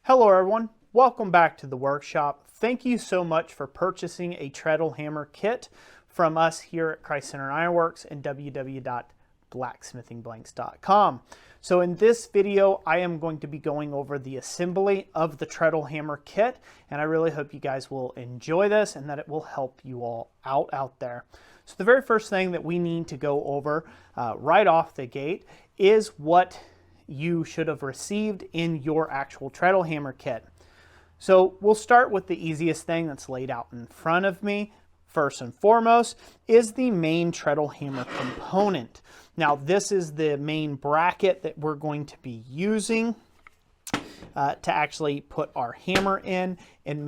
Hello everyone, welcome back to the workshop. Thank you so much for purchasing a treadle hammer kit from us here at Christ Center Ironworks and www.blacksmithingblanks.com. So in this video, I am going to be going over the assembly of the treadle hammer kit, and I really hope you guys will enjoy this and that it will help you all out there. So the very first thing that we need to go over right off the gate is what you should have received in your actual treadle hammer kit. So we'll start with the easiest thing that's laid out in front of me. First and foremost is the main treadle hammer component. Now this is the main bracket that we're going to be using to actually put our hammer in and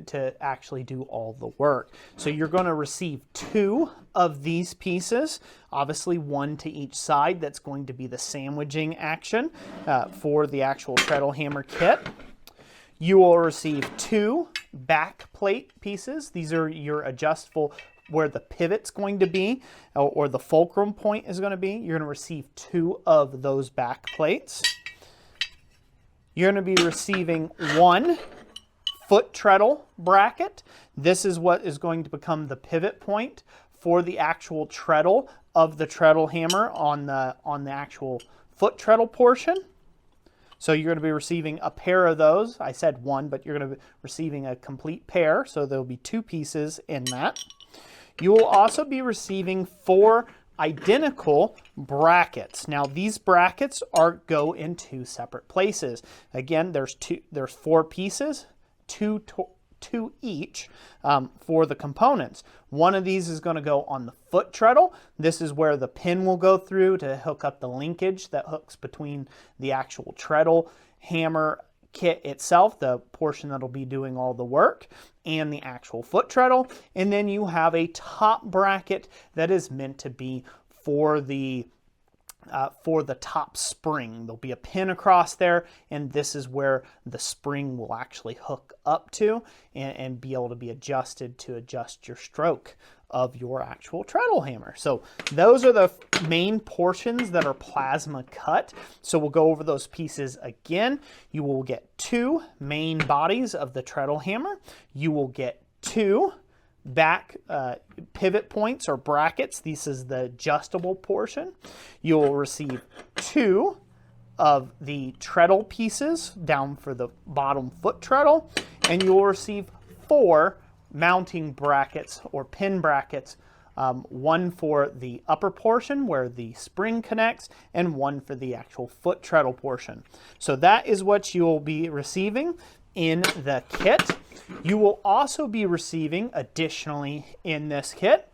to actually do all the work. So you're going to receive two of these pieces, obviously one to each side. That's going to be the sandwiching action for the actual treadle hammer kit. You will receive two back plate pieces. These are your adjustable where the pivot's going to be or the fulcrum point is going to be. You're going to receive two of those back plates. You're going to be receiving one foot treadle bracket. This is what is going to become the pivot point for the actual treadle of the treadle hammer on the actual foot treadle portion. So you're going to be receiving a pair of those. I said one, but you're going to be receiving a complete pair. So there'll be two pieces in that. You will also be receiving four identical brackets. Now these brackets go in two separate places. Again, there's four pieces, two each for the components. One of these is going to go on the foot treadle. This is where the pin will go through to hook up the linkage that hooks between the actual treadle hammer kit itself, the portion that'll be doing all the work, and the actual foot treadle. And then you have a top bracket that is meant to be for the top spring. There'll be a pin across there, and this is where the spring will actually hook up to and be able to be adjusted to adjust your stroke of your actual treadle hammer. So those are the main portions that are plasma cut. So we'll go over those pieces again. You will get two main bodies of the treadle hammer. You will get two back pivot points or brackets. This is the adjustable portion. You will receive two of the treadle pieces down for the bottom foot treadle, and you will receive four mounting brackets or pin brackets, one for the upper portion where the spring connects and one for the actual foot treadle portion. So that is what you will be receiving in the kit. You will also be receiving additionally in this kit,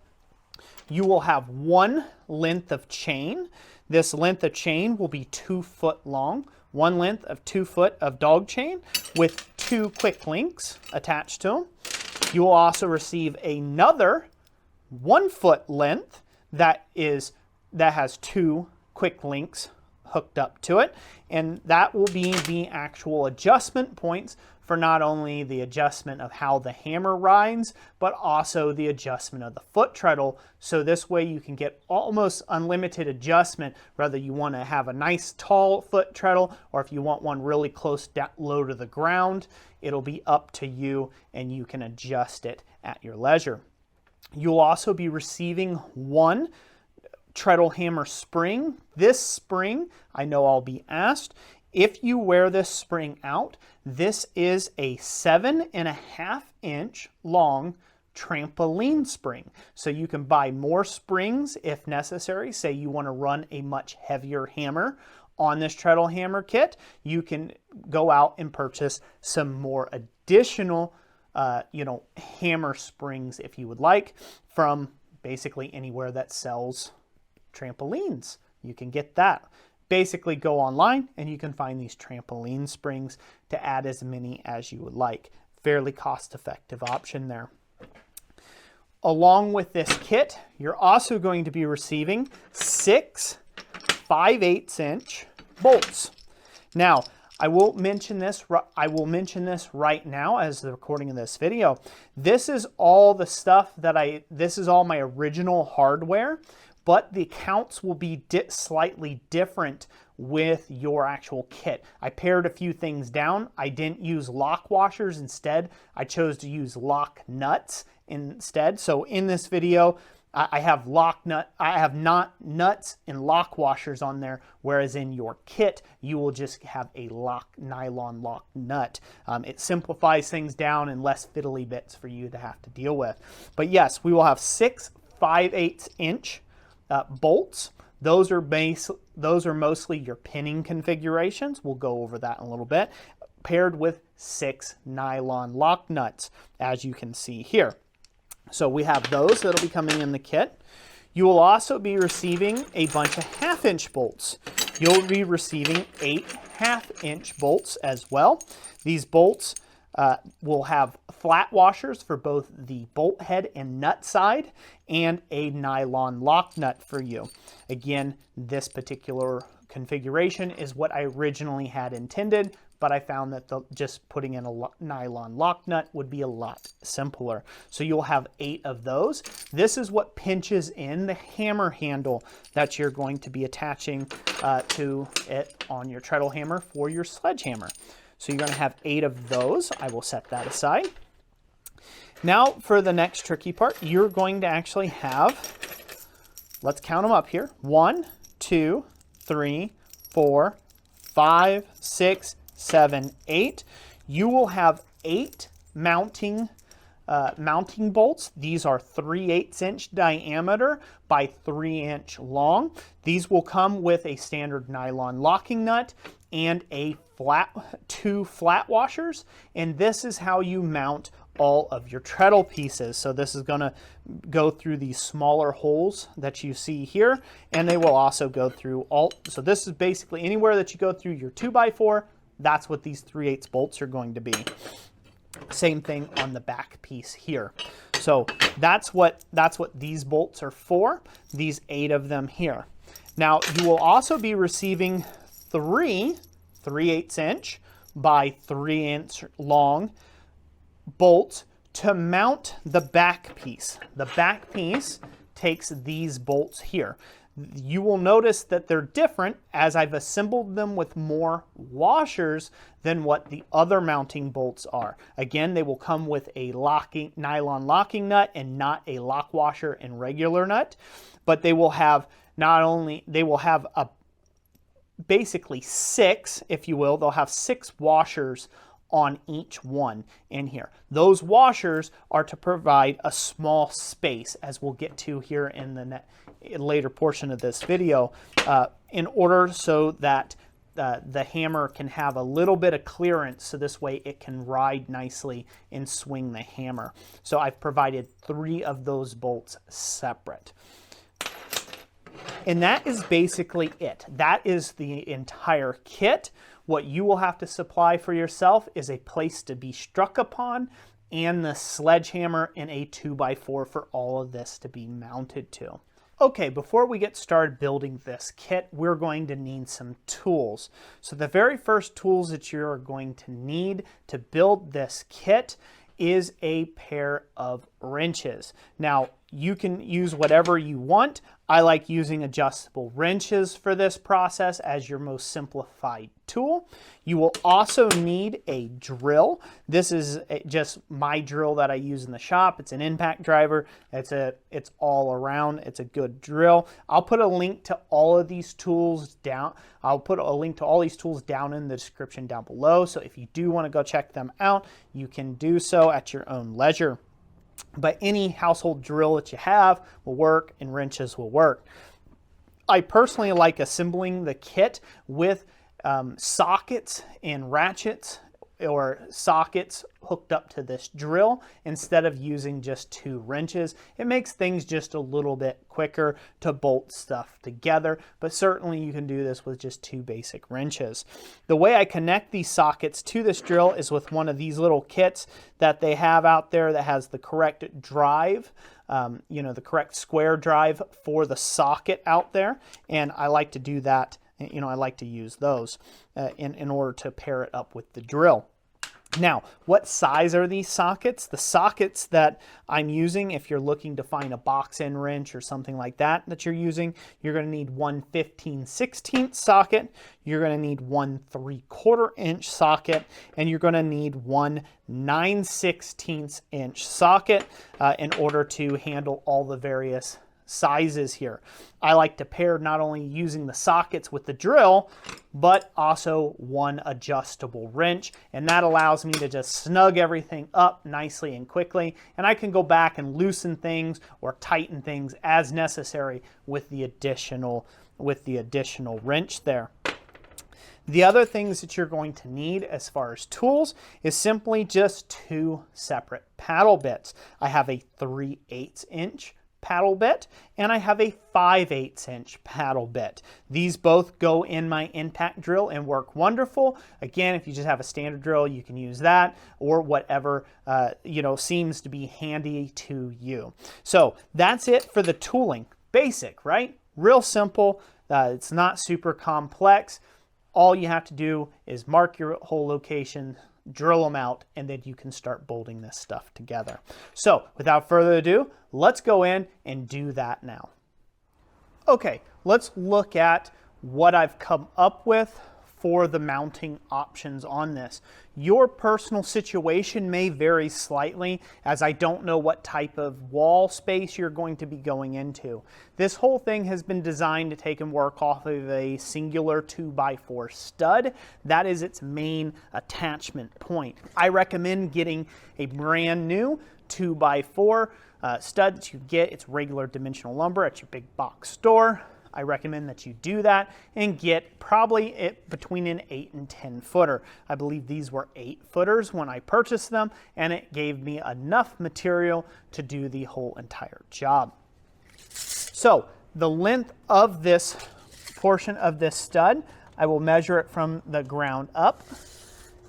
you will have one length of chain. This length of chain will be 2 foot long, one length of 2 foot of dog chain with two quick links attached to them. You will also receive another 1 foot length that has two quick links hooked up to it, and that will be the actual adjustment points for not only the adjustment of how the hammer rides, but also the adjustment of the foot treadle. So this way you can get almost unlimited adjustment, whether you want to have a nice tall foot treadle or if you want one really close down low to the ground. It'll be up to you and you can adjust it at your leisure. You'll also be receiving one treadle hammer spring. This spring, I know I'll be asked, if you wear this spring out, this is a 7.5 inch long trampoline spring. So you can buy more springs if necessary. Say you want to run a much heavier hammer on this treadle hammer kit, you can go out and purchase some more additional hammer springs if you would like from basically anywhere that sells trampolines. You can get that. Basically go online and you can find these trampoline springs to add as many as you would like. Fairly cost-effective option there. Along with this kit, you're also going to be receiving 6 5/8 inch bolts. Now, I will mention this right now as the recording of this video. This is all the stuff that this is all my original hardware, but the counts will be slightly different with your actual kit. I pared a few things down. I didn't use lock washers. Instead, I chose to use lock nuts instead. So in this video, I have not nuts and lock washers on there, whereas in your kit, you will just have a nylon lock nut. It simplifies things down and less fiddly bits for you to have to deal with. But yes, we will have 6 5/8 inch bolts. Those are mostly your pinning configurations. We'll go over that in a little bit, paired with 6 nylon lock nuts, as you can see here. So we have those that'll be coming in the kit. You will also be receiving a bunch of 1/2 inch bolts. You'll be receiving 8 1/2 inch bolts as well. These bolts will have flat washers for both the bolt head and nut side, and a nylon lock nut for you. Again, this particular configuration is what I originally had intended, but I found that just putting in a nylon lock nut would be a lot simpler. So you'll have 8 of those. This is what pinches in the hammer handle that you're going to be attaching to it on your treadle hammer for your sledgehammer. So you're going to have 8 of those. I will set that aside. Now for the next tricky part, you're going to actually have, let's count them up here, 1, 2, 3, 4, 5, 6, 7, 8. You will have 8 mounting bolts. These are 3/8 inch diameter by 3 inch long. These will come with a standard nylon locking nut and a 2 flat washers. And this is how you mount all of your treadle pieces. So this is going to go through these smaller holes that you see here, and they will also go through all. So this is basically anywhere that you go through your 2x4. That's what these 3/8 bolts are going to be. Same thing on the back piece here. So that's what these bolts are for, these 8 of them here. Now you will also be receiving 3 3/8 inch by 3 inch long bolts to mount the back piece. The back piece takes these bolts here. You will notice that they're different as I've assembled them with more washers than what the other mounting bolts are. Again, they will come with a nylon locking nut and not a lock washer and regular nut, but they will have basically 6, if you will. They'll have 6 washers on each one in here. Those washers are to provide a small space, as we'll get to here in the later portion of this video, in order so that the hammer can have a little bit of clearance, so this way it can ride nicely and swing the hammer. So I've provided 3 of those bolts separate. And that is basically it. That is the entire kit. What you will have to supply for yourself is a place to be struck upon and the sledgehammer and a 2x4 for all of this to be mounted to. Okay, before we get started building this kit, we're going to need some tools. So the very first tools that you're going to need to build this kit is a pair of wrenches. Now, you can use whatever you want. I like using adjustable wrenches for this process as your most simplified tool. You will also need a drill. This is just my drill that I use in the shop. It's an impact driver. It's all around. It's a good drill. I'll put a link to all of these tools down. I'll put a link to all these tools down in the description down below. So if you do want to go check them out, you can do so at your own leisure. But any household drill that you have will work, and wrenches will work. I personally like assembling the kit with sockets and ratchets, or sockets hooked up to this drill instead of using just 2 wrenches. It makes things just a little bit quicker to bolt stuff together, but certainly you can do this with just 2 basic wrenches. The way I connect these sockets to this drill is with one of these little kits that they have out there that has the correct drive, the correct square drive for the socket out there, and I like to do that. I like to use those in order to pair it up with the drill. Now, what size are these sockets? The sockets that I'm using, if you're looking to find a box end wrench or something like that you're using, you're going to need one 15/16 socket, you're going to need one 3/4 inch socket, and you're going to need one 9/16 inch socket in order to handle all the various sizes here. I like to pair not only using the sockets with the drill, but also one adjustable wrench, and that allows me to just snug everything up nicely and quickly, and I can go back and loosen things or tighten things as necessary with the additional wrench there. The other things that you're going to need as far as tools is simply just two separate paddle bits. I have a 3/8 inch paddle bit and I have a 5/8 inch paddle bit. These both go in my impact drill and work wonderful. Again, if you just have a standard drill, you can use that or whatever seems to be handy to you. So that's it for the tooling. Basic, right? Real simple. It's not super complex. All you have to do is mark your hole location, drill them out, and then you can start bolting this stuff together. So without further ado, let's go in and do that now. Okay, let's look at what I've come up with for the mounting options on this. Your personal situation may vary slightly, as I don't know what type of wall space you're going to be going into. This whole thing has been designed to take and work off of a singular 2x4 stud. That is its main attachment point. I recommend getting a brand new 2x4 stud that you get. It's regular dimensional lumber at your big box store. I recommend that you do that and get probably between an 8 and 10 footer. I believe these were 8 footers when I purchased them, and it gave me enough material to do the whole entire job. So the length of this portion of this stud, I will measure it from the ground up.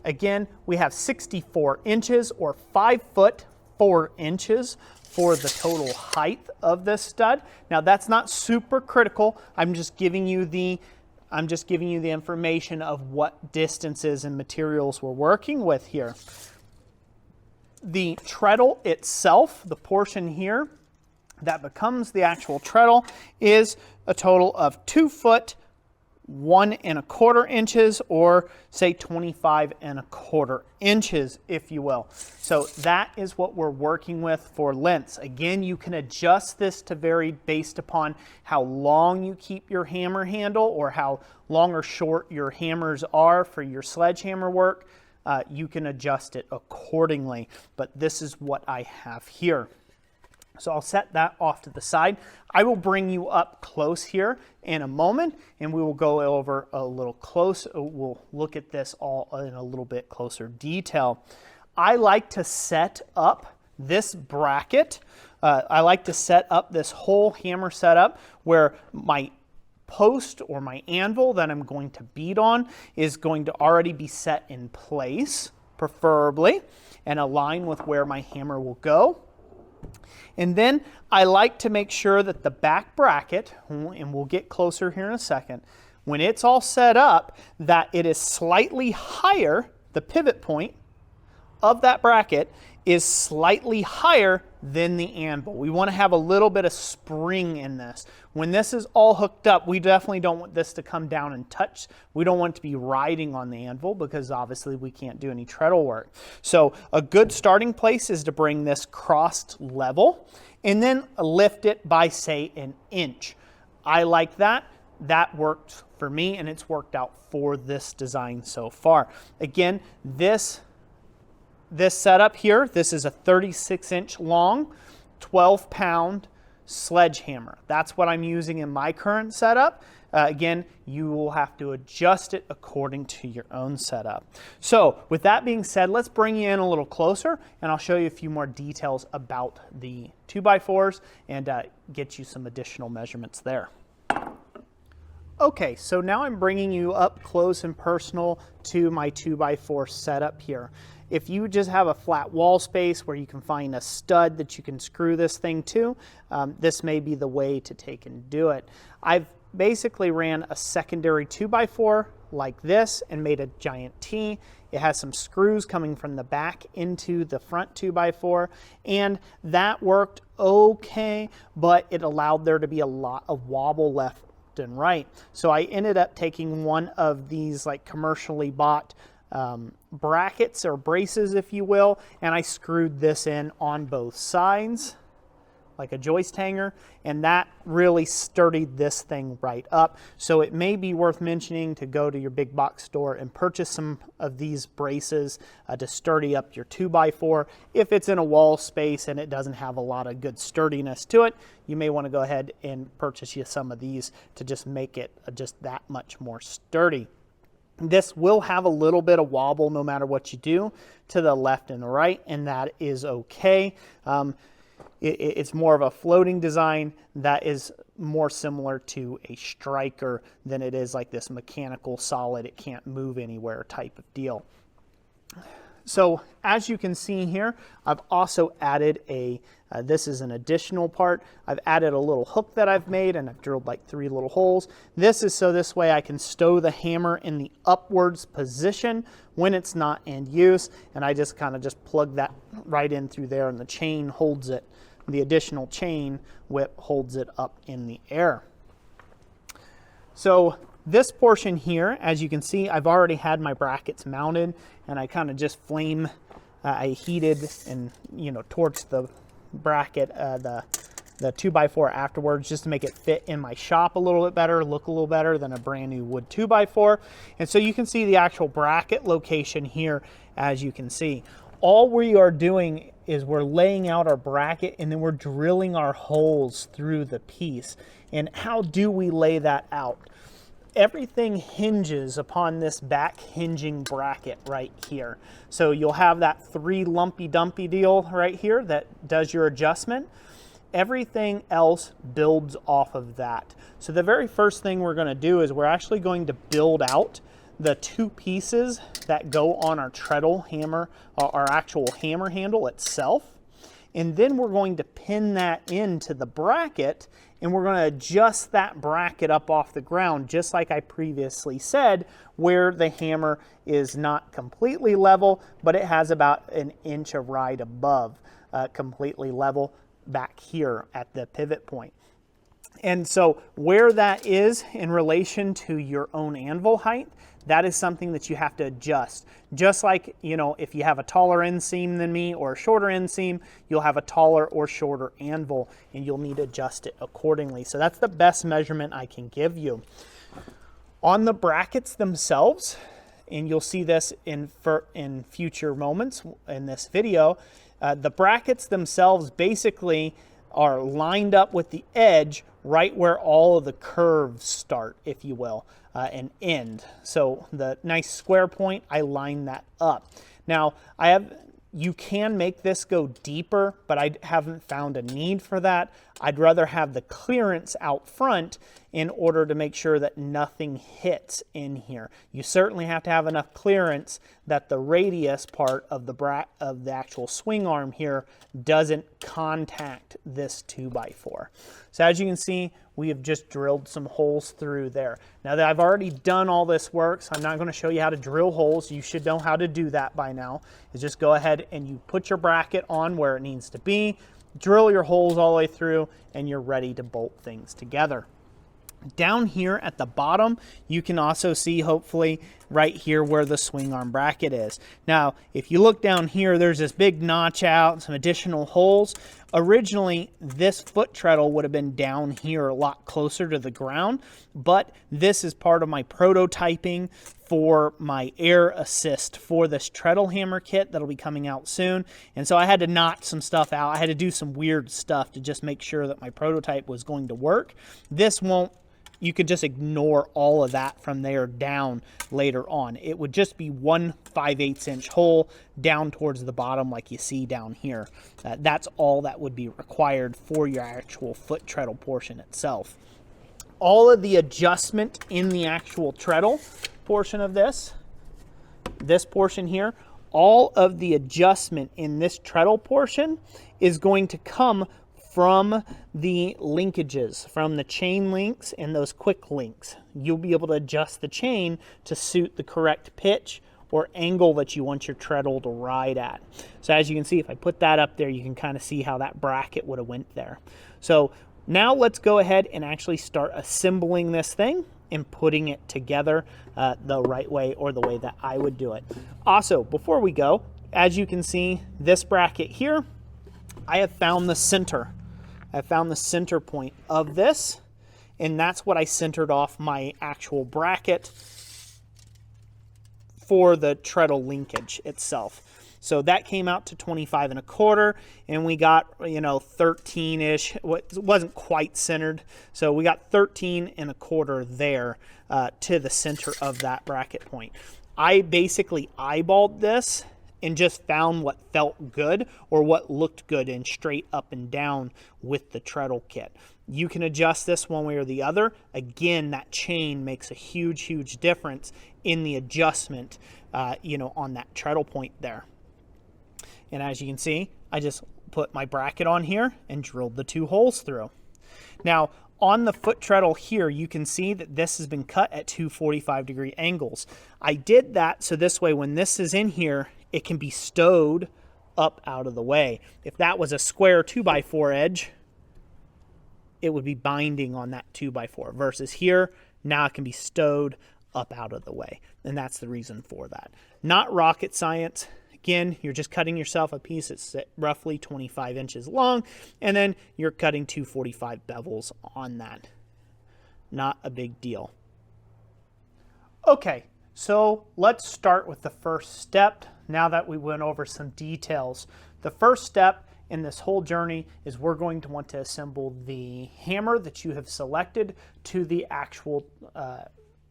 Again, we have 64 inches or 5 foot 4 inches for the total height of this stud. Now that's not super critical. I'm just giving you the information of what distances and materials we're working with here. The treadle itself, the portion here that becomes the actual treadle, is a total of 2 foot 1 1/4 inches, or say 25 1/4 inches, if you will. So that is what we're working with for lengths. Again, you can adjust this to vary based upon how long you keep your hammer handle or how long or short your hammers are for your sledgehammer work. You can adjust it accordingly, but this is what I have here. So I'll set that off to the side. I will bring you up close here in a moment, and we will go over a little close. We'll look at this all in a little bit closer detail. I like to set up this bracket. I like to set up this whole hammer setup where my post or my anvil that I'm going to beat on is going to already be set in place, preferably, and align with where my hammer will go. And then I like to make sure that the back bracket, and we'll get closer here in a second, when it's all set up, that it is slightly higher, the pivot point of that bracket is slightly higher than the anvil. We want to have a little bit of spring in this. When this is all hooked up, we definitely don't want this to come down and touch. We don't want it to be riding on the anvil because obviously we can't do any treadle work. So a good starting place is to bring this crossed level and then lift it by, say, an inch. I like that. That worked for me, and it's worked out for this design so far. Again, this setup here, this is a 36-inch long, 12-pound sledgehammer. That's what I'm using in my current setup. Again, you will have to adjust it according to your own setup. So with that being said, let's bring you in a little closer, and I'll show you a few more details about the 2x4s and get you some additional measurements there. Okay, so now I'm bringing you up close and personal to my 2x4 setup here. If you just have a flat wall space where you can find a stud that you can screw this thing to, this may be the way to take and do it. I've basically ran a secondary 2x4 like this and made a giant T. It has some screws coming from the back into the front 2x4, and that worked okay, but it allowed there to be a lot of wobble left and right. So I ended up taking one of these like commercially bought brackets or braces, if you will, and I screwed this in on both sides like a joist hanger, and that really sturdied this thing right up. So it may be worth mentioning to go to your big box store and purchase some of these braces to sturdy up your 2x4. If it's in a wall space and it doesn't have a lot of good sturdiness to it, you may want to go ahead and purchase you some of these to just make it just that much more sturdy. This will have a little bit of wobble no matter what you do to the left and the right, and that is okay. It's more of a floating design that is more similar to a striker than it is like this mechanical solid, it can't move anywhere type of deal. So as you can see here, I've also added this is an additional part. I've added a little hook that I've made, and I've drilled like 3 little holes. This is so this way I can stow the hammer in the upwards position when it's not in use, and I just kind of just plug that right in through there, and the chain holds it. The additional chain whip holds it up in the air. So this portion here, as you can see, I've already had my brackets mounted, and I kind of just I heated and torched the bracket, the 2x4 afterwards, just to make it fit in my shop a little bit better, look a little better than a brand new wood 2x4. And so you can see the actual bracket location here, as you can see. All we are doing is we're laying out our bracket, and then we're drilling our holes through the piece. And how do we lay that out? Everything hinges upon this back hinging bracket right here. So you'll have that 3 lumpy dumpy deal right here that does your adjustment. Everything else builds off of that. So the very first thing we're going to do is we're actually going to build out the 2 pieces that go on our treadle hammer, our actual hammer handle itself. And then we're going to pin that into the bracket, and we're going to adjust that bracket up off the ground, just like I previously said, where the hammer is not completely level, but it has about 1 inch of ride above completely level back here at the pivot point. And so where that is in relation to your own anvil height, that is something that you have to adjust. Just like, if you have a taller inseam than me or a shorter inseam, you'll have a taller or shorter anvil, and you'll need to adjust it accordingly. So that's the best measurement I can give you. On the brackets themselves, and you'll see this in future moments in this video, the brackets themselves basically are lined up with the edge right where all of the curves start, if you will, and end. So the nice square point, I line that up. Now, you can make this go deeper, but I haven't found a need for that. I'd rather have the clearance out front in order to make sure that nothing hits in here. You certainly have to have enough clearance that the radius part of the actual swing arm here doesn't contact this 2x4. So as you can see, we have just drilled some holes through there. Now that I've already done all this work, so I'm not going to show you how to drill holes. You should know how to do that by now. Is just go ahead and you put your bracket on where it needs to be, drill your holes all the way through, and you're ready to bolt things together. Down here at the bottom, you can also see, hopefully, right here where the swing arm bracket is. Now, if you look down here, there's this big notch out, some additional holes. Originally, this foot treadle would have been down here a lot closer to the ground, but this is part of my prototyping for my air assist for this treadle hammer kit that'll be coming out soon. And so I had to knot some stuff out. I had to do some weird stuff to just make sure that my prototype was going to work. This won't. You could just ignore all of that from there down later on. It would just be 1 5/8 inch hole down towards the bottom like you see down here. That's all that would be required for your actual foot treadle portion itself. All of the adjustment in the actual treadle portion of this portion here, all of the adjustment in this treadle portion is going to come from the linkages, from the chain links and those quick links. You'll be able to adjust the chain to suit the correct pitch or angle that you want your treadle to ride at. So as you can see, if I put that up there, you can kind of see how that bracket would have went there. So now let's go ahead and actually start assembling this thing and putting it together the right way, or the way that I would do it. Also, before we go, as you can see, this bracket here, I have found the center. I found the center point of this, and that's what I centered off my actual bracket for the treadle linkage itself. So that came out to 25 1/4, and we got, you know, 13-ish. It wasn't quite centered, so we got 13 1/4 there to the center of that bracket point. I basically eyeballed this and just found what felt good or what looked good and straight up and down with the treadle kit. You can adjust this one way or the other. Again, that chain makes a huge, huge difference in the adjustment, you know, on that treadle point there. And as you can see, I just put my bracket on here and drilled the 2 holes through. Now, on the foot treadle here, you can see that this has been cut at 2 45-degree angles. I did that so this way when this is in here, it can be stowed up out of the way. If that was a square 2x4 edge, it would be binding on that 2x4, versus here, now it can be stowed up out of the way. And that's the reason for that. Not rocket science. Again, you're just cutting yourself a piece that's roughly 25 inches long, and then you're cutting 245 bevels on that. Not a big deal. Okay, so let's start with the first step. Now that we went over some details, the first step in this whole journey is we're going to want to assemble the hammer that you have selected to the actual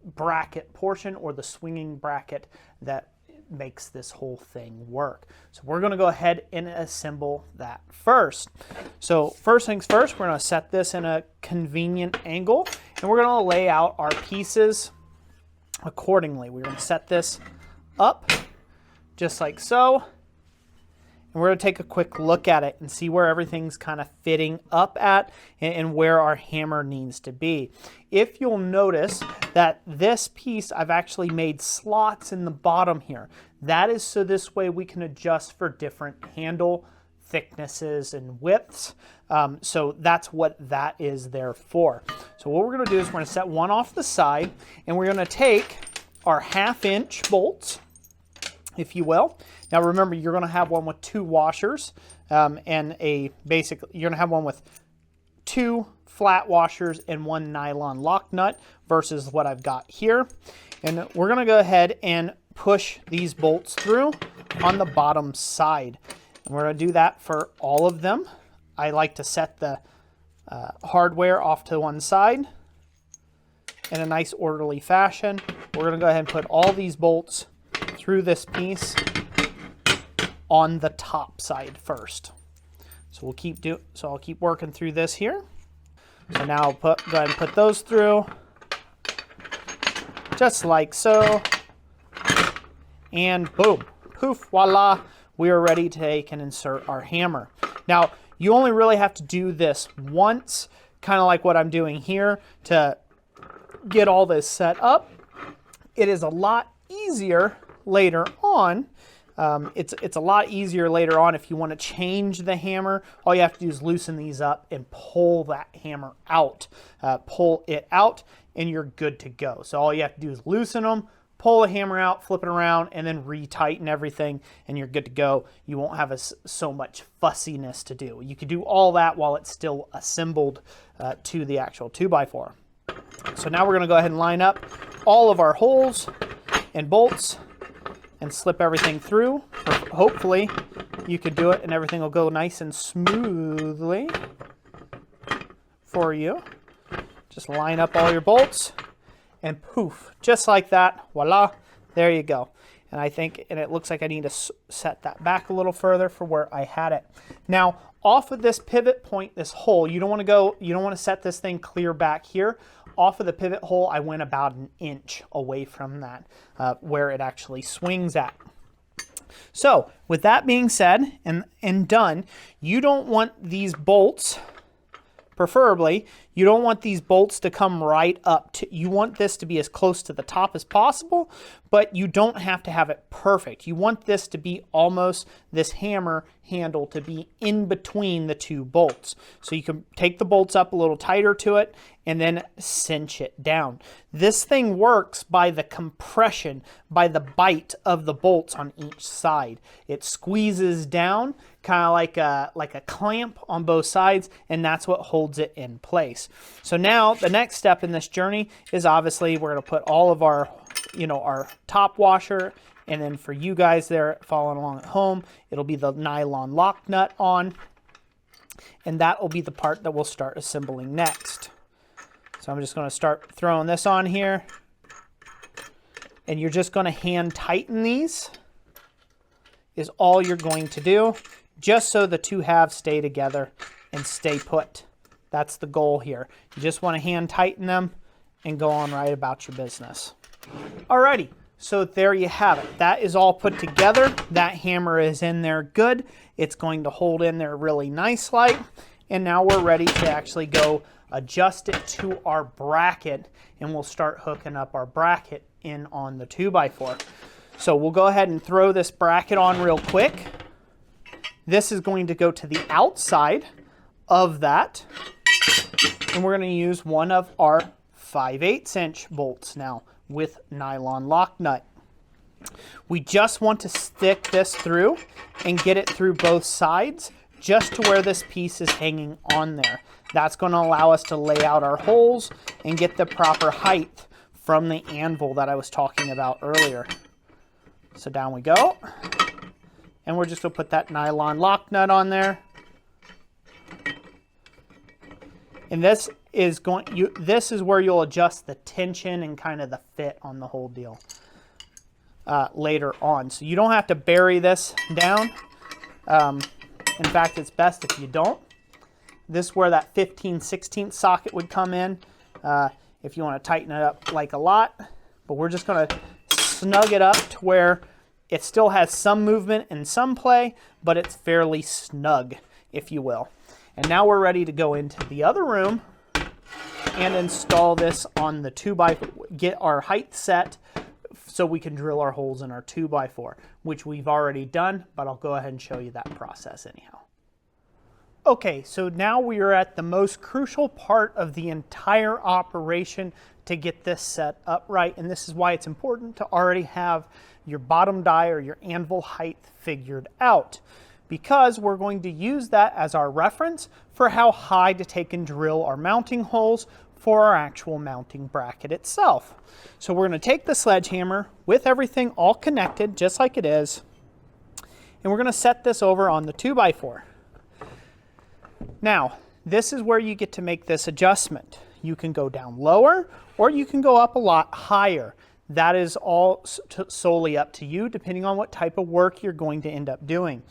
bracket portion, or the swinging bracket that makes this whole thing work. So we're going to go ahead and assemble that first. So first things first, we're going to set this in a convenient angle, and we're going to lay out our pieces accordingly. We're going to set this up just like so, and we're going to take a quick look at it and see where everything's kind of fitting up at and where our hammer needs to be. If you'll notice that this piece, I've actually made slots in the bottom here. That is so this way we can adjust for different handle thicknesses and widths. So that's what that is there for. So what we're going to do is we're going to set one off the side, and we're going to take our 1/2-inch bolts, if you will. Now remember, you're going to have one with 2 washers, and you're going to have one with 2 flat washers and 1 nylon lock nut versus what I've got here. And we're going to go ahead and push these bolts through on the bottom side. And we're going to do that for all of them. I like to set the hardware off to one side in a nice orderly fashion. We're going to go ahead and put all these bolts through this piece on the top side first. So I'll keep working through this here. So now I'll go ahead and put those through just like so. And boom, poof, voila, we are ready to take and insert our hammer. Now, you only really have to do this once, kind of like what I'm doing here, to get all this set up. It is a lot easier later on. It's a lot easier later on if you want to change the hammer. All you have to do is loosen these up and pull that hammer out. Pull it out, and you're good to go. So all you have to do is loosen them, pull the hammer out, flip it around, and then retighten everything, and you're good to go. You won't have so much fussiness to do. You can do all that while it's still assembled to the actual 2x4. So now we're going to go ahead and line up all of our holes and bolts and slip everything through. Hopefully you could do it and everything will go nice and smoothly for you. Just line up all your bolts and poof, just like that, voila, there you go. And it looks like I need to set that back a little further for where I had it. Now, off of this pivot point, this hole, you don't want to set this thing clear back here. Off of the pivot hole, I went about 1 inch away from that, where it actually swings at. So with that being said and done, you don't want these bolts preferably, you don't want these bolts to come right up to, you want this to be as close to the top as possible, but you don't have to have it perfect. You want this to be almost, this hammer handle to be in between the two bolts. So you can take the bolts up a little tighter to it and then cinch it down. This thing works by the compression, by the bite of the bolts on each side. It squeezes down, kind of like a clamp on both sides, and that's what holds it in place. So now the next step in this journey is obviously we're going to put all of our, our top washer, and then for you guys there following along at home, it'll be the nylon lock nut on, and that will be the part that we'll start assembling next. So I'm just going to start throwing this on here, and you're just going to hand tighten these is all you're going to do, just so the two halves stay together and stay put. That's the goal here. You just want to hand tighten them and go on right about your business. Alrighty, so there you have it. That is all put together. That hammer is in there good. It's going to hold in there really nice like. And now we're ready to actually go adjust it to our bracket, and we'll start hooking up our bracket in on the 2x4. So we'll go ahead and throw this bracket on real quick. This is going to go to the outside of that, and we're going to use one of our 5/8 inch bolts now with nylon lock nut. We just want to stick this through and get it through both sides just to where this piece is hanging on there. That's going to allow us to lay out our holes and get the proper height from the anvil that I was talking about earlier. So down we go. And we're just going to put that nylon lock nut on there. And this is where you'll adjust the tension and kind of the fit on the whole deal later on. So you don't have to bury this down. In fact, it's best if you don't. This is where that 15/16 socket would come in if you want to tighten it up like a lot. But we're just going to snug it up to where it still has some movement and some play, but it's fairly snug, if you will. And now we're ready to go into the other room and install this on the 2x4, get our height set so we can drill our holes in our 2x4, which we've already done, but I'll go ahead and show you that process anyhow. Okay, so now we are at the most crucial part of the entire operation to get this set up right, and this is why it's important to already have your bottom die or your anvil height figured out, because we're going to use that as our reference for how high to take and drill our mounting holes for our actual mounting bracket itself. So we're going to take the sledgehammer with everything all connected just like it is, and we're going to set this over on the 2x4. Now, this is where you get to make this adjustment. You can go down lower or you can go up a lot higher. That is all solely up to you, depending on what type of work you're going to end up doing.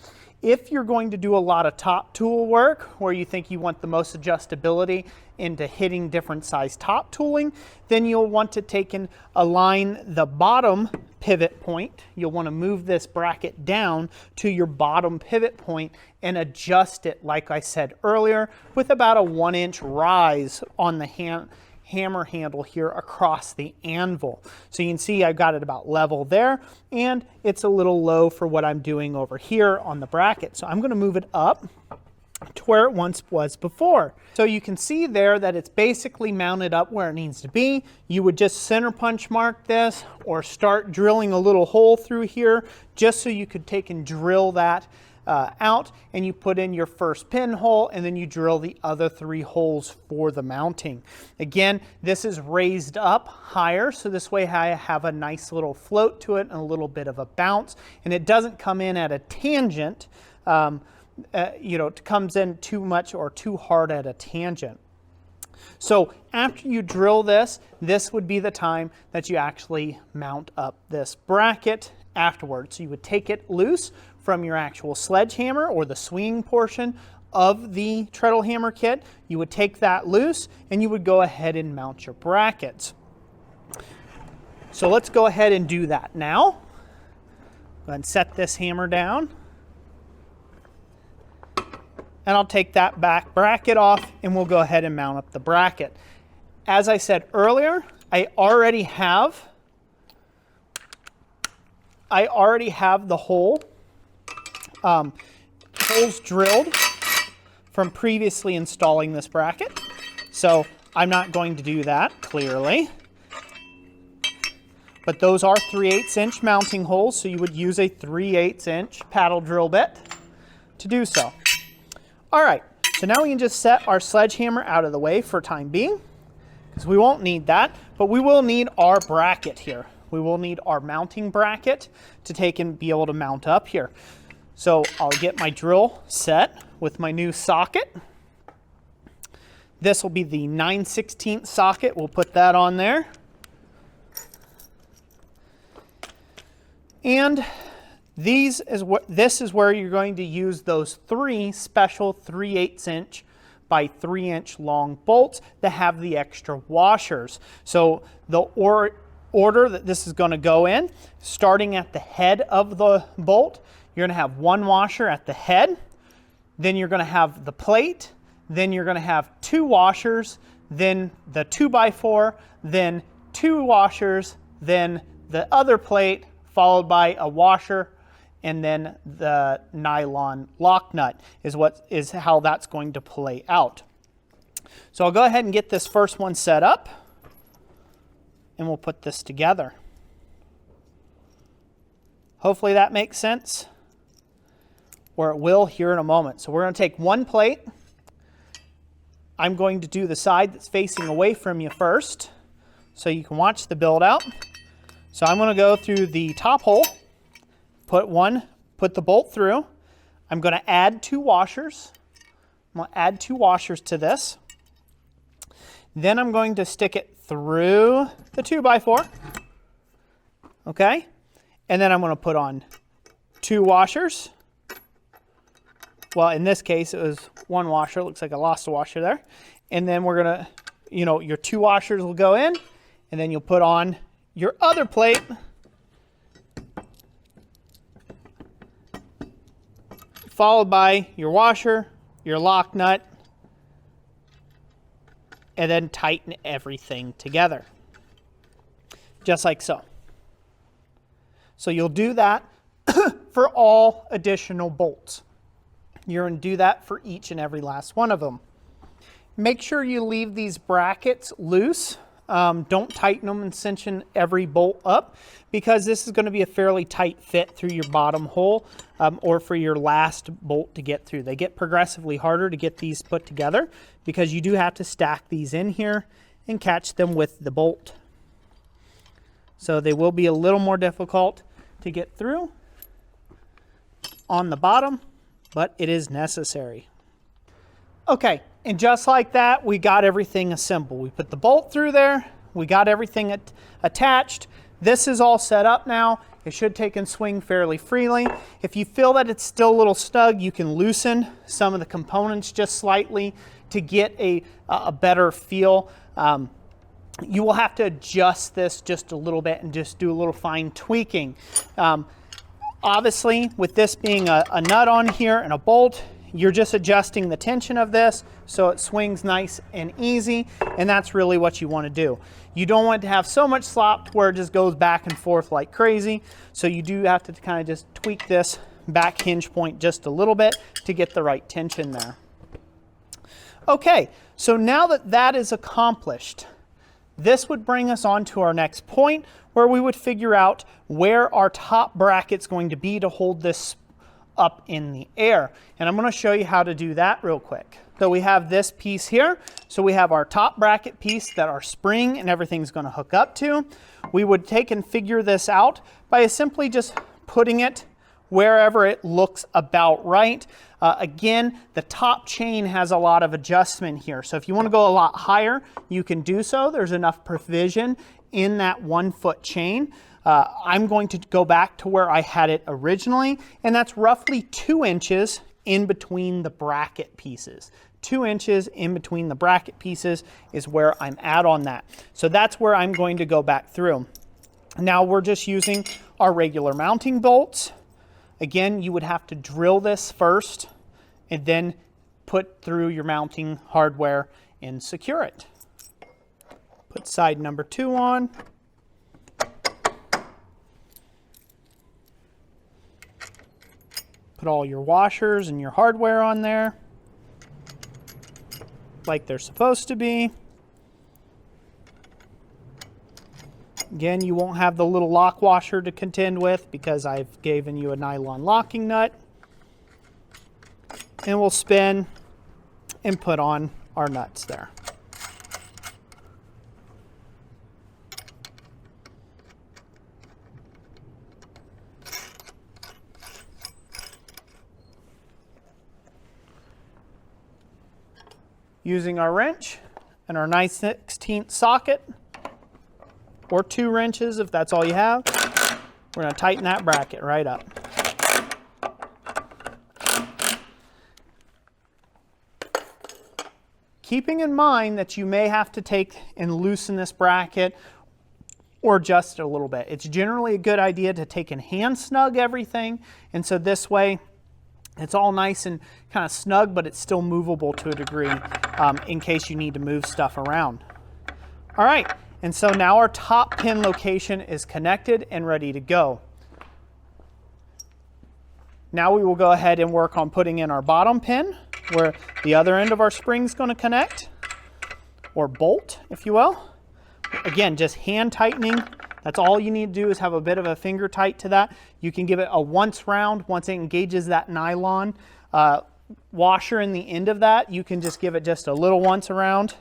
If you're going to do a lot of top tool work where you think you want the most adjustability into hitting different size top tooling, then you'll want to take and align the bottom pivot point. You'll want to move this bracket down to your bottom pivot point and adjust it, like I said earlier, with about a 1-inch rise on the hammer handle here across the anvil. So you can see I've got it about level there, and it's a little low for what I'm doing over here on the bracket. So I'm going to move it up to where it once was before. So you can see there that it's basically mounted up where it needs to be. You would just center punch mark this or start drilling a little hole through here just so you could take and drill that out, and you put in your first pinhole and then you drill the other 3 holes for the mounting. Again, this is raised up higher, so this way I have a nice little float to it and a little bit of a bounce, and it doesn't come in at a tangent, it comes in too much or too hard at a tangent. So after you drill this, this would be the time that you actually mount up this bracket afterwards. So you would take it loose from your actual sledgehammer or the swinging portion of the treadle hammer kit. You would take that loose and you would go ahead and mount your brackets. So let's go ahead and do that now. Go ahead and set this hammer down. and I'll take that back bracket off and we'll go ahead and mount up the bracket. As I said earlier, I already have the holes drilled from previously installing this bracket. So I'm not going to do that, clearly. But those are 3/8 inch mounting holes, so you would use a 3/8 inch paddle drill bit to do so. All right, so now we can just set our sledgehammer out of the way for time being, because we won't need that, but we will need our bracket here. We will need our mounting bracket to take and be able to mount up here. So I'll get my drill set with my new socket. This will be the 9/16 socket. We'll put that on there. And this is where you're going to use those 3 special 3/8 inch by 3 inch long bolts that have the extra washers. So the order that this is going to go in, starting at the head of the bolt, you're going to have 1 washer at the head, then you're going to have the plate, then you're going to have 2 washers, then the 2x4, then 2 washers, then the other plate, followed by a washer, and then the nylon lock nut is how that's going to play out. So I'll go ahead and get this first one set up, and we'll put this together. Hopefully that makes sense, or it will here in a moment. So we're going to take 1 plate. I'm going to do the side that's facing away from you first, so you can watch the build out. So I'm going to go through the top hole, put the bolt through. I'm going to add 2 washers. I'm going to add 2 washers to this. Then I'm going to stick it through the 2x4. Okay? And then I'm going to put on 2 washers. Well, in this case, it was 1 washer. Looks like I lost a washer there. And then we're going to, your 2 washers will go in, and then you'll put on your other plate, followed by your washer, your lock nut, and then tighten everything together, just like so. So you'll do that for all additional bolts. You're going to do that for each and every last one of them. Make sure you leave these brackets loose. Don't tighten them and cinch every bolt up, because this is going to be a fairly tight fit through your bottom hole or for your last bolt to get through. They get progressively harder to get these put together because you do have to stack these in here and catch them with the bolt. So they will be a little more difficult to get through on the bottom, but it is necessary. Okay. And just like that, we got everything assembled. We put the bolt through there. We got everything attached. This is all set up now. It should take and swing fairly freely. If you feel that it's still a little snug, you can loosen some of the components just slightly to get a better feel. You will have to adjust this just a little bit and just do a little fine tweaking. Obviously, with this being a nut on here and a bolt, you're just adjusting the tension of this so it swings nice and easy, and that's really what you want to do. You don't want it to have so much slop where it just goes back and forth like crazy, so you do have to kind of just tweak this back hinge point just a little bit to get the right tension there. Okay, so now that that is accomplished, this would bring us on to our next point, where we would figure out where our top bracket's going to be to hold this up in the air. And I'm going to show you how to do that real quick. So we have this piece here. So we have our top bracket piece that our spring and everything's going to hook up to. We would take and figure this out by simply just putting it wherever it looks about right. Again, the top chain has a lot of adjustment here. So if you want to go a lot higher, you can do so. There's enough provision in that 1 foot chain. I'm going to go back to where I had it originally, and that's roughly 2 inches in between the bracket pieces. 2 inches in between the bracket pieces is where I'm at on that. So that's where I'm going to go back through. Now we're just using our regular mounting bolts. Again, you would have to drill this first and then put through your mounting hardware and secure it. Put side number 2 on. Put all your washers and your hardware on there like they're supposed to be. Again, you won't have the little lock washer to contend with because I've given you a nylon locking nut. And we'll spin and put on our nuts there. Using our wrench and our 9/16 socket, or 2 wrenches if that's all you have, we're going to tighten that bracket right up. Keeping in mind that you may have to take and loosen this bracket or adjust it a little bit. It's generally a good idea to take and hand snug everything, and so this way it's all nice and kind of snug, but it's still movable to a degree in case you need to move stuff around. All right, and so now our top pin location is connected and ready to go. Now we will go ahead and work on putting in our bottom pin where the other end of our spring is going to connect, or bolt, if you will. Again, just hand tightening. That's all you need to do is have a bit of a finger tight to that. You can give it a once round. Once it engages that nylon washer in the end of that, you can just give it just a little once around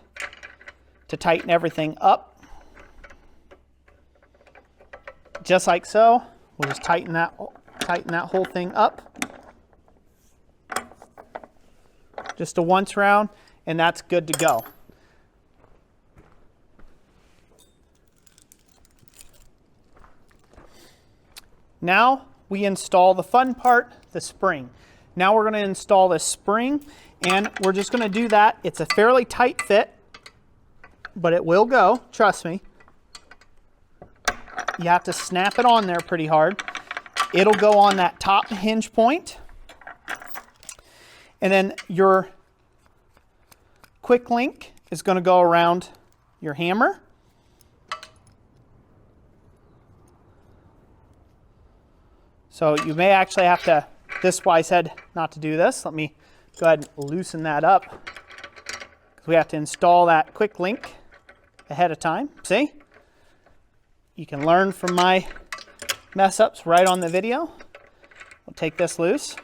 to tighten everything up. Just like so. We'll just tighten that whole thing up. Just a once round, and that's good to go. Now we install the fun part, the spring. Now we're going to install this spring, and we're just going to do that. It's a fairly tight fit, but it will go, trust me. You have to snap it on there pretty hard. It'll go on that top hinge point. And then your quick link is going to go around your hammer. So you may actually have to, this is why I said not to do this. Let me go ahead and loosen that up, because we have to install that quick link ahead of time. See? You can learn from my mess ups right on the video. We'll take this loose.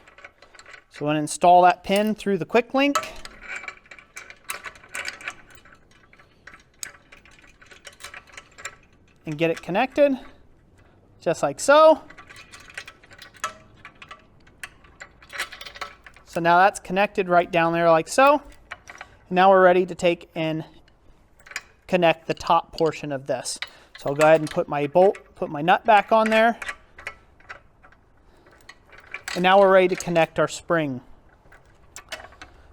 So we're going to install that pin through the quick link. And get it connected, just like so. So now that's connected right down there like so. Now we're ready to take and connect the top portion of this. So I'll go ahead and put my nut back on there. And now we're ready to connect our spring.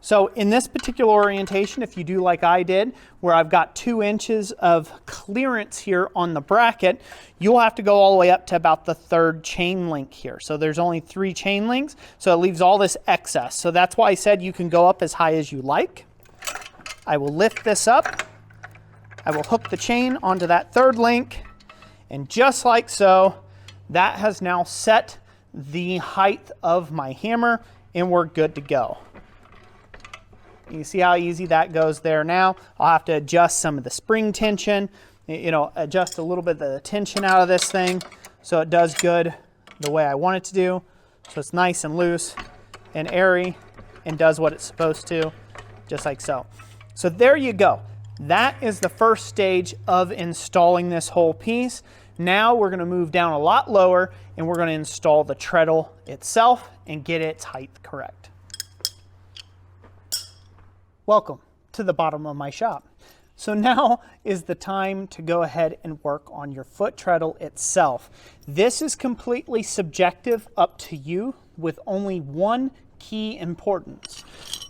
So in this particular orientation, if you do like I did, where I've got 2 inches of clearance here on the bracket, you'll have to go all the way up to about the 3rd chain link here. So there's only 3 chain links, so it leaves all this excess. So that's why I said you can go up as high as you like. I will lift this up. I will hook the chain onto that 3rd link, and just like so, that has now set the height of my hammer, and we're good to go. You can see how easy that goes there now. I'll have to adjust some of the spring tension, adjust a little bit of the tension out of this thing so it does good the way I want it to do. So it's nice and loose and airy and does what it's supposed to, just like so. So there you go. That is the first stage of installing this whole piece. Now we're going to move down a lot lower, and we're going to install the treadle itself and get its height correct. Welcome to the bottom of my shop. So now is the time to go ahead and work on your foot treadle itself. This is completely subjective, up to you, with only one key importance.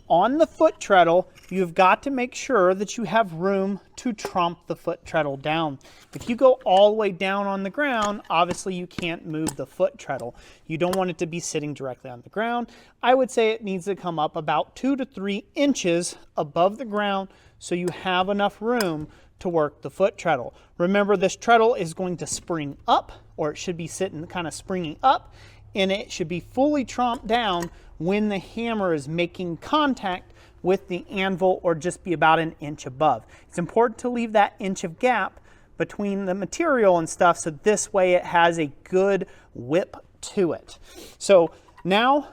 on the foot treadle, you've got to make sure that you have room to tromp the foot treadle down. If you go all the way down on the ground, obviously you can't move the foot treadle. You don't want it to be sitting directly on the ground. I would say it needs to come up about 2 to 3 inches above the ground so you have enough room to work the foot treadle. Remember, this treadle is going to spring up, or it should be sitting kind of springing up, and it should be fully tromped down when the hammer is making contact with the anvil, or just be about an inch above. It's important to leave that inch of gap between the material and stuff, so this way it has a good whip to it. So now,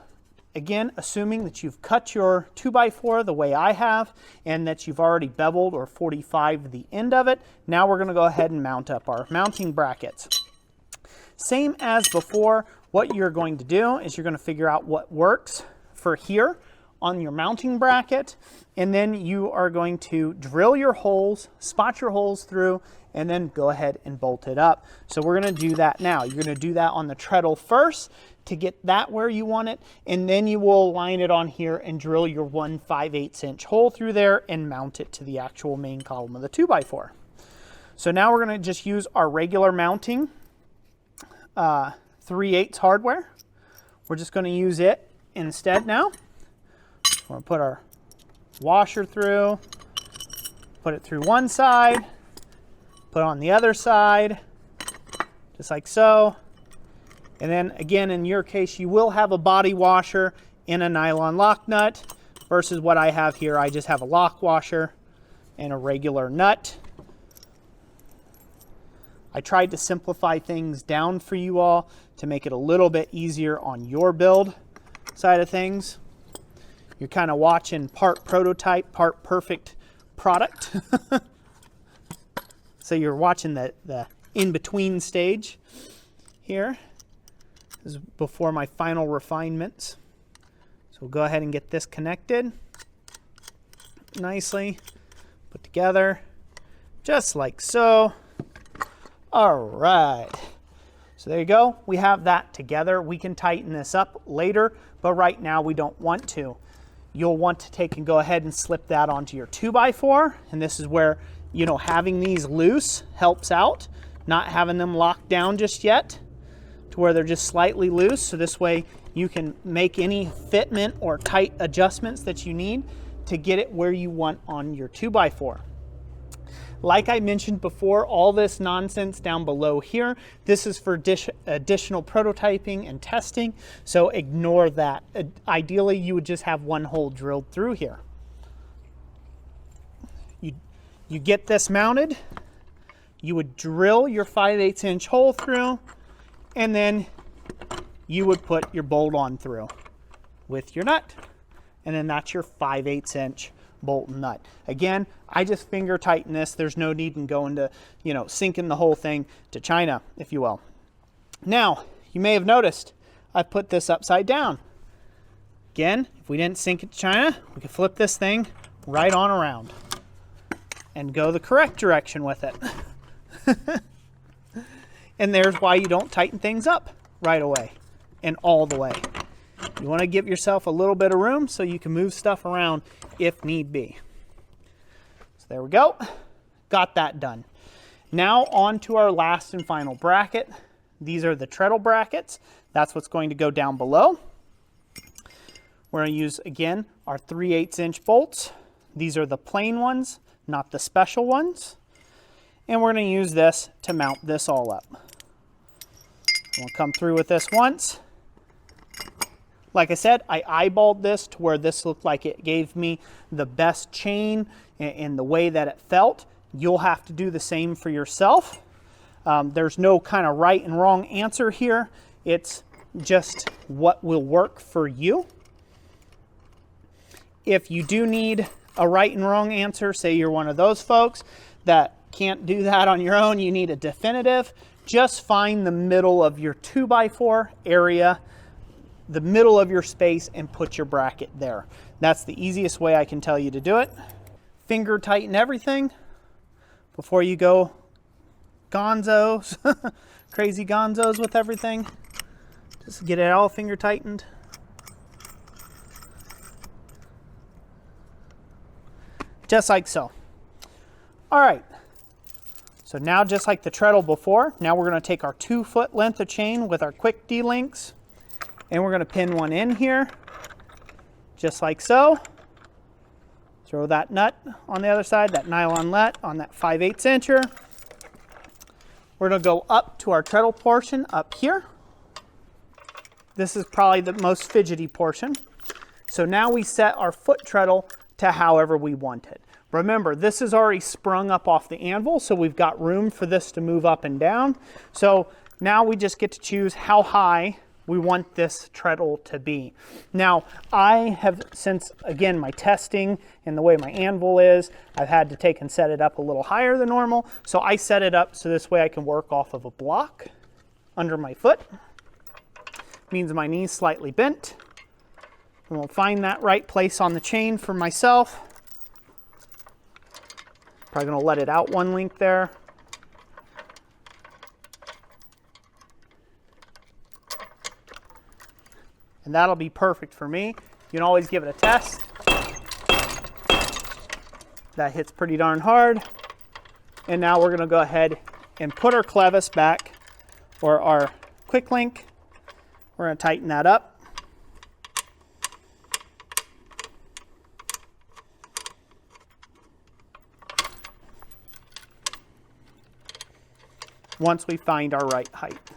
again, assuming that you've cut your 2x4 the way I have, and that you've already beveled or 45 the end of it, now we're gonna go ahead and mount up our mounting brackets. Same as before, what you're going to do is you're going to figure out what works for here on your mounting bracket, and then you are going to drill your holes, spot your holes through, and then go ahead and bolt it up. So we're going to do that now. You're going to do that on the treadle first to get that where you want it, and then you will line it on here and drill your 1 5/8 inch hole through there and mount it to the actual main column of the 2x4. So now we're going to just use our regular mounting 3/8 hardware. We're just going to use it instead now. We're going to put our washer through, put it through one side, put it on the other side, just like so. And then again, in your case, you will have a body washer in a nylon lock nut versus what I have here. I just have a lock washer and a regular nut. I tried to simplify things down for you all to make it a little bit easier on your build side of things. You're kind of watching part prototype, part perfect product. So you're watching the in-between stage here. This is before my final refinements. So we'll go ahead and get this connected nicely, put together, just like so. All right, so there you go. We have that together. We can tighten this up later, but right now we don't want to. You'll want to take and go ahead and slip that onto your 2x4, and this is where, you know, having these loose helps out, not having them locked down just yet to where they're just slightly loose, so this way you can make any fitment or tight adjustments that you need to get it where you want on your 2x4. Like I mentioned before, all this nonsense down below here, this is for additional prototyping and testing, so ignore that. Ideally, you would just have one hole drilled through here. You get this mounted, you would drill your 5/8 inch hole through, and then you would put your bolt on through with your nut. And then that's your 5/8 inch bolt and nut. Again, I just finger tighten this. There's no need in going to, you know, sinking the whole thing to China, if you will. Now, you may have noticed I put this upside down. Again, if we didn't sink it to China, we could flip this thing right on around and go the correct direction with it. And there's why you don't tighten things up right away and all the way. You want to give yourself a little bit of room so you can move stuff around if need be. So there we go. Got that done. Now on to our last and final bracket. These are the treadle brackets. That's what's going to go down below. We're going to use, again, our 3/8 inch bolts. These are the plain ones, not the special ones. And we're going to use this to mount this all up. We'll come through with this once. Like I said, I eyeballed this to where this looked like it gave me the best chain in the way that it felt. You'll have to do the same for yourself. There's no kind of right and wrong answer here. It's just what will work for you. If you do need a right and wrong answer, say you're one of those folks that can't do that on your own, you need a definitive, just find the middle of your 2x4 area, the middle of your space, and put your bracket there. That's the easiest way I can tell you to do it. Finger tighten everything before you go gonzos, crazy gonzos with everything. Just get it all finger tightened. just like so. All right, so now just like the treadle before, now we're going to take our 2 foot length of chain with our quick D-links, and we're going to pin one in here, just like so. Throw that nut on the other side, that nylon nut on that 5/8 incher. We're going to go up to our treadle portion up here. This is probably the most fidgety portion. So now we set our foot treadle to however we want it. Remember, this is already sprung up off the anvil, so we've got room for this to move up and down. So now we just get to choose how high we want this treadle to be. Now, I have, since again my testing and the way my anvil is, I've had to take and set it up a little higher than normal. So I set it up so this way I can work off of a block under my foot. Means my knee's slightly bent. And we'll find that right place on the chain for myself. Probably gonna let it out 1 link there. And that'll be perfect for me. You can always give it a test. That hits pretty darn hard. And now we're gonna go ahead and put our clevis back, or our quick link. We're gonna tighten that up. Once we find our right height.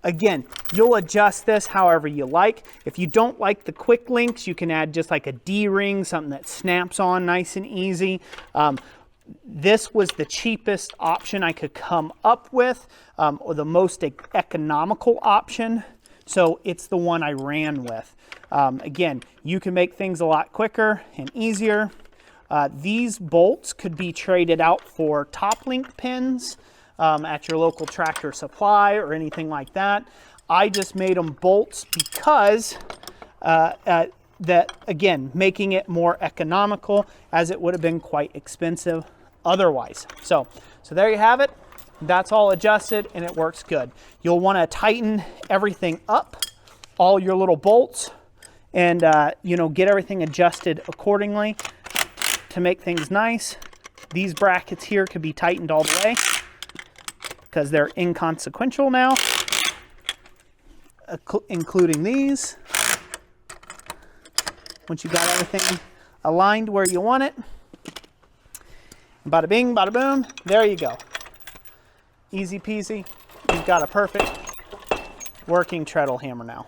Again, you'll adjust this however you like. If you don't like the quick links, you can add just like a D-ring, something that snaps on nice and easy. This was the cheapest option I could come up with, or the most economical option. So it's the one I ran with. Again, you can make things a lot quicker and easier. These bolts could be traded out for top link pins at your local Tractor Supply or anything like that. I just made them bolts because that, again, making it more economical, as it would have been quite expensive otherwise. So there you have it. That's all adjusted and it works good. You'll want to tighten everything up, all your little bolts, and get everything adjusted accordingly to make things nice. These brackets here could be tightened all the way because they're inconsequential now, including these. Once you got everything aligned where you want it, bada bing, bada boom, there you go. Easy peasy. You've got a perfect working treadle hammer now.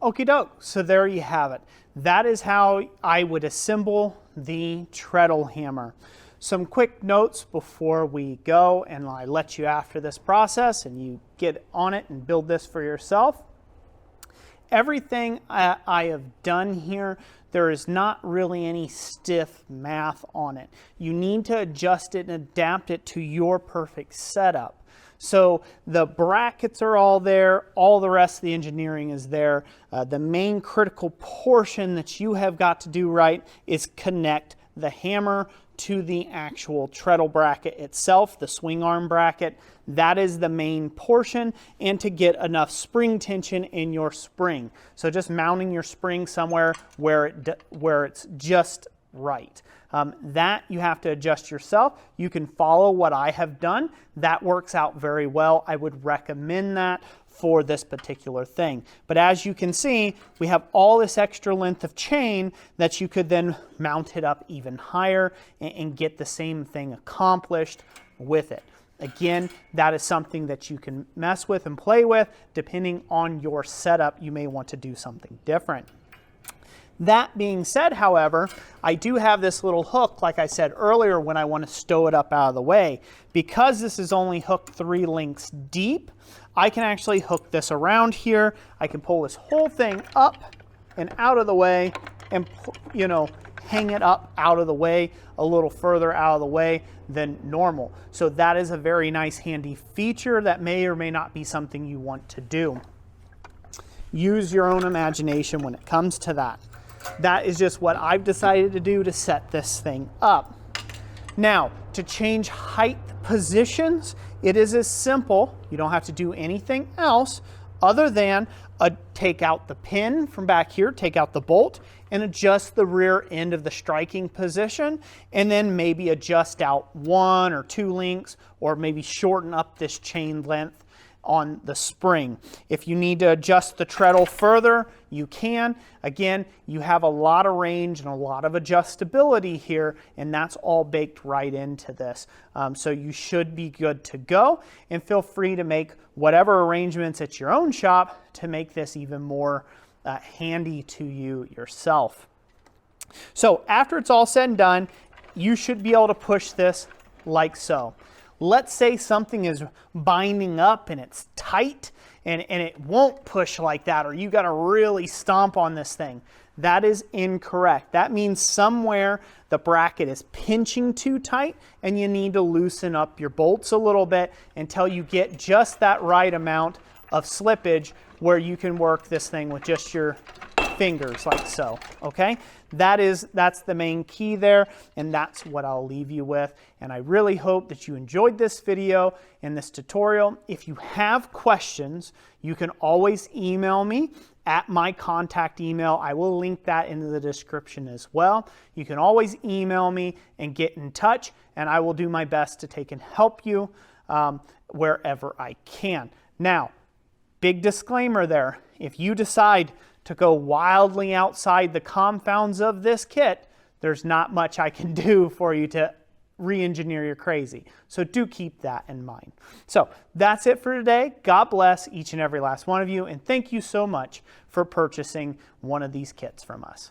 Okie doke, so there you have it. That is how I would assemble the treadle hammer. Some quick notes before we go, and I let you after this process and you get on it and build this for yourself. Everything I have done here, there is not really any stiff math on it. You need to adjust it and adapt it to your perfect setup. So the brackets are all there, all the rest of the engineering is there. The main critical portion that you have got to do right is connect the hammer to the actual treadle bracket itself, the swing arm bracket. That is the main portion, and to get enough spring tension in your spring. So just mounting your spring somewhere where it's just right. That you have to adjust yourself. You can follow what I have done. That works out very well. I would recommend that for this particular thing. But as you can see, we have all this extra length of chain that you could then mount it up even higher and get the same thing accomplished with it. Again, that is something that you can mess with and play with. Depending on your setup, you may want to do something different. That being said, however, I do have this little hook, like I said earlier, when I want to stow it up out of the way. Because this is only hooked 3 links deep, I can actually hook this around here. I can pull this whole thing up and out of the way and, hang it up out of the way, a little further out of the way than normal. So that is a very nice handy feature that may or may not be something you want to do. Use your own imagination when it comes to that. That is just what I've decided to do to set this thing up. Now, to change height positions, it is as simple, you don't have to do anything else other than take out the pin from back here, take out the bolt, and adjust the rear end of the striking position, and then maybe adjust out 1 or 2 links, or maybe shorten up this chain length on the spring. If you need to adjust the treadle further, you can. Again, you have a lot of range and a lot of adjustability here, and that's all baked right into this. So you should be good to go, and feel free to make whatever arrangements at your own shop to make this even more handy to you yourself. So after it's all said and done, you should be able to push this like so. Let's say something is binding up and it's tight and it won't push like that, or you got to really stomp on this thing. That is incorrect. That means somewhere the bracket is pinching too tight and you need to loosen up your bolts a little bit until you get just that right amount of slippage where you can work this thing with just your fingers like so, okay? That's the main key there, and that's what I'll leave you with. And I really hope that you enjoyed this video and this tutorial. If you have questions, you can always email me at my contact email. I will link that in the description as well. You can always email me and get in touch, and I will do my best to take and help you wherever I can. Now, big disclaimer there. If you decide to go wildly outside the confounds of this kit, there's not much I can do for you to re-engineer your crazy. So do keep that in mind. So that's it for today. God bless each and every last one of you, and thank you so much for purchasing one of these kits from us.